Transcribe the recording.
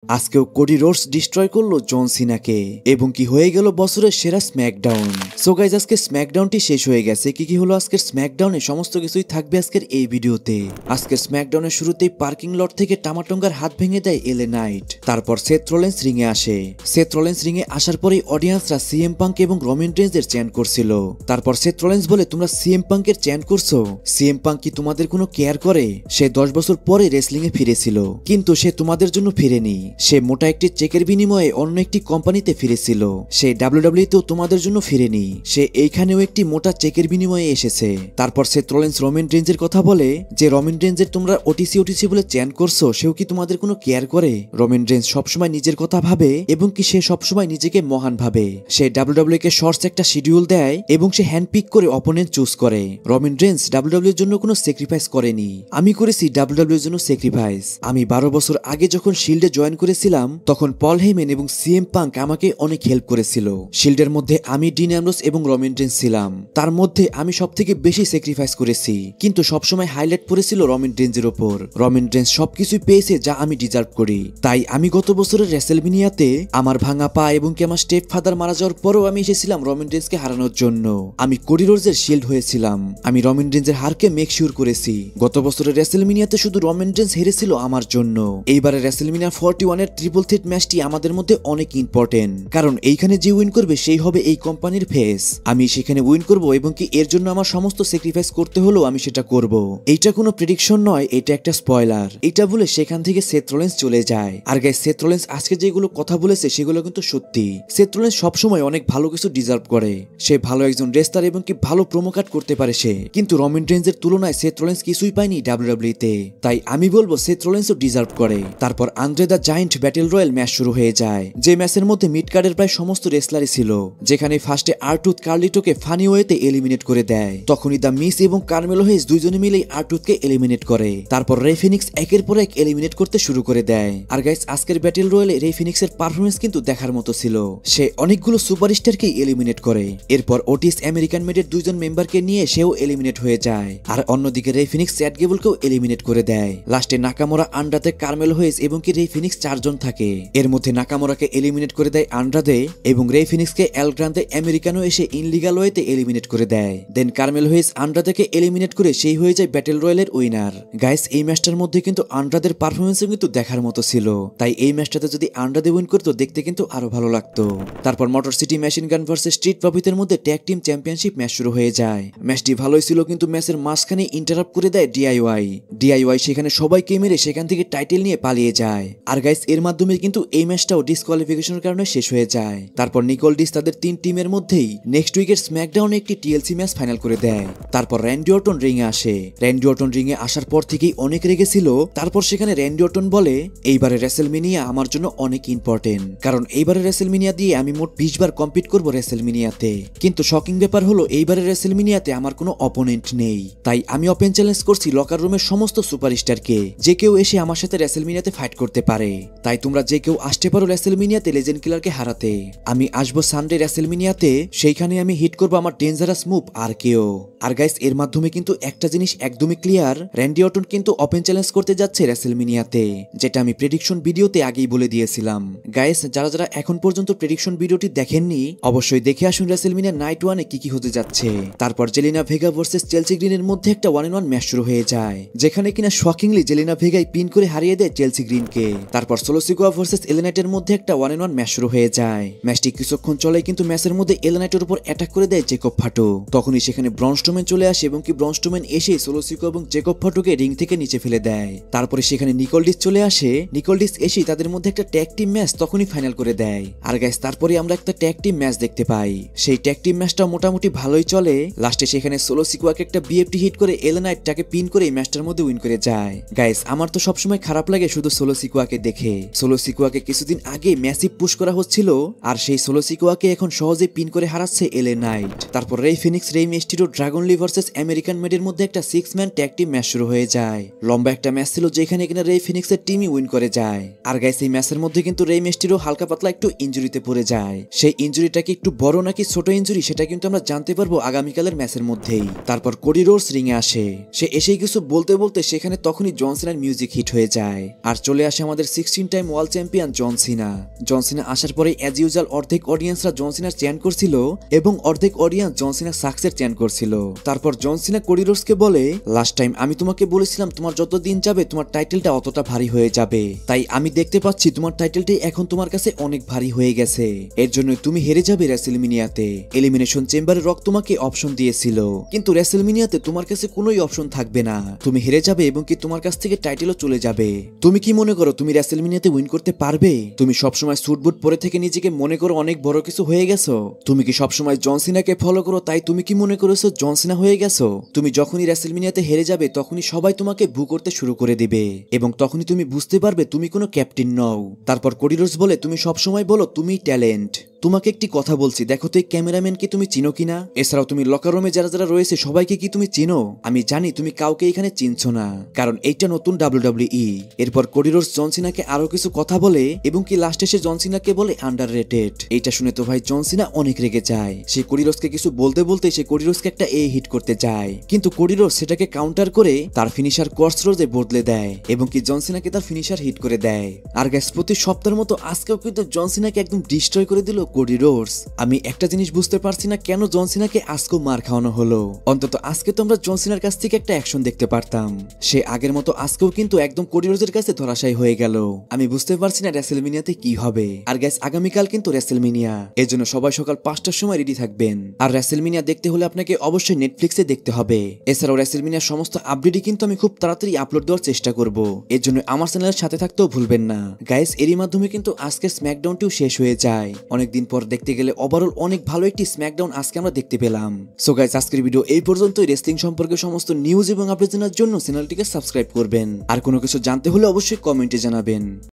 আজকেও Cody Rhodes destroy করলো জন সিনাকে এবং কি হয়ে গেল বছরের সেরা স্ম্যাকডাউন। সো গাইজ আজকে স্ম্যাকডাউনটি শেষ হয়ে গেছে। কি হলো আজকের স্ম্যাকডাউনে সমস্ত কিছুই থাকবে আজকের এই ভিডিওতে। আজকের স্ম্যাকডাউনের শুরুতেই পার্কিং লট থেকে টামাটঙ্গার হাত ভেঙে দেয় এলে নাইট। তারপর সেথ রোলেন্স রিংয়ে আসে। সেথ রোলেন্স রিংয়ে আসার পরেই অডিয়েন্সরা সিএম পাঙ্ক এবং রোমান রেঞ্জের চ্যান্ট করছিল। তারপর সেথ রোলেন্স বলে, তোমরা সিএম পাঙ্কের চ্যান্ট করছো? সিএম পাঙ্ক কি তোমাদের কোনো কেয়ার করে? সে 10 বছর পরে রেসলিং এ ফিরেছিল, কিন্তু সে তোমাদের জন্য ফিরেনি। সে মোটা একটি চেকের বিনিময়ে অন্য একটি কোম্পানিতে ফিরেছিল। সে ডাব্লিউডাব্লিউতেও তোমাদের জন্য ফিরেনি। সে এইখানেও একটি মোটা চেকের বিনিময়ে এসেছে। তারপর সেথ রোলেন্স রোমান রেঞ্জের কথা বলে যে রোমান রেঞ্জের তোমরা ওটিসি বলে চ্যান্ট করছো, সেও কি তোমাদের কোনো কেয়ার করে? রোমান রেঞ্জ সবসময় নিজের কথা ভাবে এবং কি সে সবসময় নিজেকে মহান ভাবে। সে ডাব্লিউডাব্লিউ কে শর্টস একটা শিডিউল দেয় এবং সে হ্যান্ড পিক করে অপোনেন্ট চুজ করে। রোমান রেঞ্জ ডাব্লিউডাব্লিউ এর জন্য কোনো স্যাক্রিফাইস করেনি। আমি করেছি ডাব্লিউডাব্লিউ এর জন্য স্যাক্রিফাইস। আমি 12 বছর আগে যখন শিল্ডে জয়েন করেছিলাম তখন পল হেইমেন এবং সিএম পাঙ্ক আমাকে অনেক হেল্প করেছিল। শিল্ডের মধ্যে আমি ডিন অ্যামব্রোস এবং রোমান রেঞ্জ ছিলাম। তার মধ্যে আমি সবথেকে বেশি স্যাক্রিফাইস করেছি, কিন্তু সবসময় হাইলাইট পড়েছিল রোমান রেঞ্জের উপর। রোমান রেঞ্জ সবকিছুই পেয়েছে যা আমি ডিজার্ভ করি। তাই আমি গত বছরের রেসেলমেনিয়াতে আমার ভাঙা পা এবং কি আমার স্টেপ ফাদার মারা যাওয়ার পরেও আমি এসেছিলাম রোমান রেঞ্জকে হারানোর জন্য। আমি কোডি রোডসের শিল্ড হয়েছিলাম। আমি রোমান রেঞ্জের হারকে মেক শিওর করেছি। গত বছরের রেসেলমেনিয়াতে শুধু রোমান রেঞ্জ হেরেছিল আমার জন্য। এইবারে রেসেলমেনিয়া 41 এর ট্রিপল থ্রেট ম্যাচটি আমাদের মধ্যে অনেক ইম্পর্টেন্ট, কারণ এইখানে যে উইন করবে সেই হবে এই কোম্পানির ফেস। আমি সেখানে উইন করব এবং কি এর জন্য আমার সমস্ত স্যাক্রিফাইস করতে হলেও আমি সেটা করব। এইটা কোনো প্রেডিকশন নয়, এটা একটা স্পয়লার। এটা বলে সেখান থেকে সেথ রোলেন্স চলে যায়। আর গাইস, সেথ রোলেন্স আজকে যেগুলো কথা বলেছে সেগুলো কিন্তু সত্যি। সেথ রোলেন্স সবসময় অনেক ভালো কিছু ডিজার্ভ করে। সে ভালো একজন রেসলার এবং কি ভালো প্রোমো কাট করতে পারে সে, কিন্তু রোমান রেঞ্জের তুলনায় সেথ রোলেন্স কিছুই পায়নি ডাব্লিউডাব্লিউ তে। তাই আমি বলবো সেথ রোলেন্সও ডিজার্ভ করে। তারপর Andre the Giant battle royal match শুরু হয়ে যায়, যে ম্যাচের মধ্যে মিড কার্ডের প্রায় সমস্ত রেসলারই ছিল। যেখানে ফার্স্টে আরটুথ কার্লিটোকে ফানি ওয়েতে এলিমিনেট করে দেয়। তখনই দ্য মিস এবং কার্মেলো হেইজ দুইজনে মিলেই আরটুথকে এলিমিনেট করে। তারপর রে ফিনিক্স একের পর এক এলিমিনেট করতে শুরু করে দেয়। আর গাইস, আজকের ব্যাটেল রয়্যালে রে ফিনিক্সের পারফরমেন্স কিন্তু দেখার মতো ছিল। সে অনেকগুলো সুপারস্টারকে এলিমিনেট করে। এরপর ওটিস আমেরিকান মেডের দুইজন মেম্বারকে নিয়ে সেও এলিমিনেট হয়ে যায়। আর অন্যদিকে রে ফিনিক্স চ্যাট গেবলকেও এলিমিনেট করে দেয়। লাস্টে নাকামোরা, আন্ড্রাতে, কার্মেলো হেইজ এবং কি রে ফিনিক্স 4 জন থাকে। এর মধ্যে নাকামোরাকে এলিমিনেট করে দেয় আন্ড্রাদে এবং রে ফিনিক্সকে এল গ্রান্দে আমেরিকানো এসে ইনলিগাল ওয়েতে এলিমিনেট করে দেয়। দেন কার্মেলো হেইজ আন্ড্রাদেকে এলিমিনেট করে সেই হয়ে যায় ব্যাটেল রয়্যালের উইনার। গাইস, এই ম্যাচটার মধ্যে কিন্তু আন্ড্রাদের পারফরমেন্সও কিন্তু দেখার মতো ছিল। তাই এই ম্যাচটাতে যদি আন্ড্রাদে উইন করতো দেখতে কিন্তু আরো ভালো লাগতো। তারপর Motor City Machine Gun versus Street প্রফিটের মধ্যে ট্যাগ টিম চ্যাম্পিয়নশিপ ম্যাচ শুরু হয়ে যায়। ম্যাচটি ভালোই ছিল, কিন্তু ম্যাচের মাঝখানে ইন্টারাপ্ট করে দেয় ডিআইওয়াই সেখানে সবাইকে মেরে সেখান থেকে টাইটেল নিয়ে পালিয়ে যায়। আর গাইস, এর মাধ্যমে কিন্তু এই ম্যাচটাও ডিসকোয়ালিফিকেশনের কারণে শেষ হয়ে যায়। তারপর নিকোল ডিস তাদের 3 টিমের মধ্যেই নেক্সট উইকের স্ম্যাকডাউনে একটি টিএলসি ম্যাচ ফাইনাল করে দেয়। তারপর র্যান্ডি অর্টন রিংয়ে আসে। র্যান্ডি অর্টন রিংয়ে আসার পর থেকেই অনেক রেগেছিল। তারপর সেখানে র্যান্ডি অর্টন বলে, এইবারে রেসেলমেনিয়া আমার জন্য অনেক ইম্পর্টেন্ট, কারণ এইবারে রেসেলমেনিয়া দিয়ে আমি মোট 20 বার কম্পিট করব রেসেলমেনিয়াতে। কিন্তু শকিং ব্যাপার হলো এইবারে রেসেলমেনিয়াতে আমার কোনো অপোনেন্ট নেই। তাই আমি ওপেন চ্যালেঞ্জ করছি লকার রুমের সমস্ত সুপারস্টারকে, যে কেউ এসে আমার সাথে রেসেলমেনিয়াতে ফাইট করতে পারে। তাই তোমরা যে কেউ আসতে পারো রেসেলমেনিয়াতে লেজেন্ড কিলারকে হারাতে। আমি আসবো সানডে রেসেলমেনিয়াতে, সেইখানে আমি হিট করবো আমার ডেঞ্জারাস মুভ আর কেও। আর গাইস, এর মাধ্যমে কিন্তু একটা জিনিস একদমই ক্লিয়ার, র্যান্ডি অর্টন কিন্তু ওপেন চ্যালেঞ্জ করতে যাচ্ছে রেসেলমেনিয়াতে, যেটা আমি প্রেডিকশন ভিডিওতে আগেই বলে দিয়েছিলাম। গাইস, যারা এখন পর্যন্ত প্রেডিকশন ভিডিওটি দেখেননি অবশ্যই দেখে আসুন রেসেলমেনিয়া নাইট 1 এ কি হতে যাচ্ছে। তারপর জেলিনা ভেগা ভার্সেস চেলসি গ্রিনের মধ্যে একটা 1-on-1 ম্যাচ শুরু হয়ে যায়, যেখানে কিনা শকিংলি জেলিনা ভেগাই পিন করে হারিয়ে দেয় চেলসি গ্রিনকে। তারপর সোলো সিকোয়া ভার্সেস এলেনাইটের মধ্যে একটা 1-on-1 ম্যাচ শুরু হয়ে যায়। ম্যাচটি কিছুক্ষণ চলে, কিন্তু ম্যাচের মধ্যে এলেনাইটের উপর অ্যাটাক করে দেয় জেকব ফাটো। তখনই সেখানে ব্রন স্ট্রোম্যান চলে আসে এবং কি ব্রন স্ট্রোম্যান এসে সোলো সিকোয়া এবং জেকব ফাটোকে রিং থেকে নিচে ফেলে দেয়। তারপরে সেখানে নিকোল ডিস চলে আসে। নিকোল ডিস এসে তাদের মধ্যে একটা ট্যাগ টিম ম্যাচ তখনই ফাইনাল করে দেয়। আর গাইস, তারপরে আমরা একটা ট্যাগ টিম ম্যাচ দেখতে পাই। সেই ট্যাগ টিম ম্যাচটা মোটামুটি ভালোই চলে। লাস্টে সেখানে সোলো সিকোয়াকে একটা বিএফটি হিট করে এলেনাইটটাকে পিন করে এই ম্যাচটার মধ্যে উইন করে যায়। গাইস, আমার তো সবসময় খারাপ লাগে শুধু সোলো সিকোয়াকে দেখে। সোলো সিকোয়াকে কিছুদিন আগে ম্যাসিভ পুশ করা হচ্ছিল, আর সেই সোলো সিকোয়াকে এখন সহজে পিন করে হারাচ্ছে এলে নাইট। তারপর Rey Fenix, Rey Mysterio, Dragon only versus American মেডের মধ্যে একটা 6 ম্যান ট্যাগ টিম ম্যাচ শুরু হয়ে যায়। লম্বা একটা ম্যাচ ছিল যেখানে কিনা রে ফিনিক্সের টিমই উইন করে যায়। আর গাইস এই ম্যাচের মধ্যে কিন্তু রে মিস্টিরিও হালকা পাতলা একটু ইনজুরিতে পড়ে যায়। সেই ইনজুরিটা কি একটু বড় নাকি ছোট ইনজুরি সেটা কিন্তু আমরা জানতে পারবো আগামীকালের ম্যাচের মধ্যেই। তারপর কোডি রোডস রিং এ আসে। সে এসেই কিছু বলতে বলতে সেখানে তখনই জন সিনার মিউজিক হিট হয়ে যায় আর চলে আসে আমাদের 16 টাইম ওয়ার্ল্ড চ্যাম্পিয়ন জন সিনা। জন সিনা আসার পরে অ্যাজ ইউজুয়াল অর্ধেক অডিয়েন্সরা জন সিনার চ্যান করছিল এবং অর্ধেক অডিয়েন্স জন সিনার সাকসেস চ্যান করছিল। তারপর জন সিনা কোডি রোডসকে বলে, লাস্ট টাইম আমি তোমাকে বলেছিলাম তোমার যত দিন যাবে তোমার টাইটেলটা অতটা ভারী হয়ে যাবে, তাই আমি দেখতে পাচ্ছি তোমার টাইটেলটি এখন তোমার কাছে অনেক ভারী হয়ে গেছে, এর জন্য তুমি হেরে যাবে রেসেলমিনিয়াতে। এলিমিনেশন চেম্বারে রক তোমাকে অপশন দিয়েছিল কিন্তু রেসেলমিনিয়াতে তোমার কাছে কোনোই অপশন থাকবে না, তুমি হেরে যাবে এবং কি তোমার কাছ থেকে টাইটেলও চলে যাবে। তুমি কি মনে করো তুমি রেসেলমিনিয়াতে উইন করতে পারবে? তুমি সবসময় স্যুট বুট পরে থেকে নিজেকে মনে করো অনেক বড় কিছু হয়ে গেছো। তুমি কি সবসময় জন সিনাকে ফলো করো তাই তুমি কি মনে করেছো জন সিনা হয়ে গেছো? তুমি যখনই রেসেলমিনিয়াতে হেরে যাবে তখনই সবাই তোমাকে ভু করতে শুরু করে দিবে এবং তখনই তুমি বুঝতে পারবে তুমি কোনো ক্যাপ্টেন নও। তারপর কোডি রোডস বলে, তুমি সবসময় বলো তুমি ট্যালেন্ট, তোমাকে একটি কথা বলছি, দেখো তো এই ক্যামেরাম্যানকে তুমি চিনো কিনা, এছাড়াও তুমি লকার রুমে যারা যারা রয়েছে সবাইকে কি তুমি চিনো? আমি জানি তুমি কাউকে এখানে চিনছো না কারণ এইটা নতুন WWE। এরপর কোডি রোডস জন সিনাকে আরো কিছু কথা বলে এবং কি লাস্টে সে জন সিনাকে বলে আন্ডাররেটেড। এইটা শুনে তো ভাই জন সিনা অনেক রেগে যায়। সে কোডি রোডসকে কিছু বলতে বলতে সে কোডি রোডসকে একটা হিট করতে যায় কিন্তু কোডি রোডস সেটাকে কাউন্টার করে তার ফিনিশার ক্রসরোডে বদলে দেয় এবং কি জন সিনাকে তার ফিনিশার হিট করে দেয়। আর গ্যাস প্রতি সপ্তাহের মতো আজকেও কিন্তু জন সিনাকে একদম ডিস্ট্রয় করে দিল কোডি রোডস। আমি একটা জিনিস বুঝতে পারছি না কেন জন সিনাকে আজকেও মার খাওয়ানো হলো। অন্তত আজকে তো আমরা জন সিনার কাছ থেকে একটা অ্যাকশন দেখতে পারতাম। সে আগের মতো আজকেও কিন্তু একদম কোডি রোডসের কাছে ধরাশায়ী হয়ে গেল। আমি বুঝতে পারছি না রেসেলমিনিয়াতে কি হবে। আর গ্যাস আগামীকাল কিন্তু রেসেলমিনিয়া, এর জন্য সবাই সকাল 5টার সময় রেডি থাকবেন। আর রেসেলমিনিয়া দেখতে হলে আপনাকে অবশ্যই নেটফ্লিক্সে দেখতে হবে। এছাড়াও রেসেলমিনিয়ার সমস্ত আপডেটই কিন্তু আমি খুব তাড়াতাড়ি আপলোড দেওয়ার চেষ্টা করব, এর জন্য আমার চ্যানেলের সাথে থাকতেও ভুলবেন না গাইস। এরই মাধ্যমে কিন্তু আজকে স্ম্যাকডাউনটিও শেষ হয়ে যায়। অনেকদিন পর দেখতে গেলে ওভারঅল অনেক ভালো একটি স্ম্যাকডাউন আজকে আমরা দেখতে পেলাম। সো গাইস আজকের ভিডিও এই পর্যন্তই। রেসলিং সম্পর্কে সমস্ত নিউজ এবং আপডেট জানার জন্য চ্যানেলটিকে সাবস্ক্রাইব করবেন। আর কোনো কিছু জানতে হলে অবশ্যই কমেন্টে জানাবেন।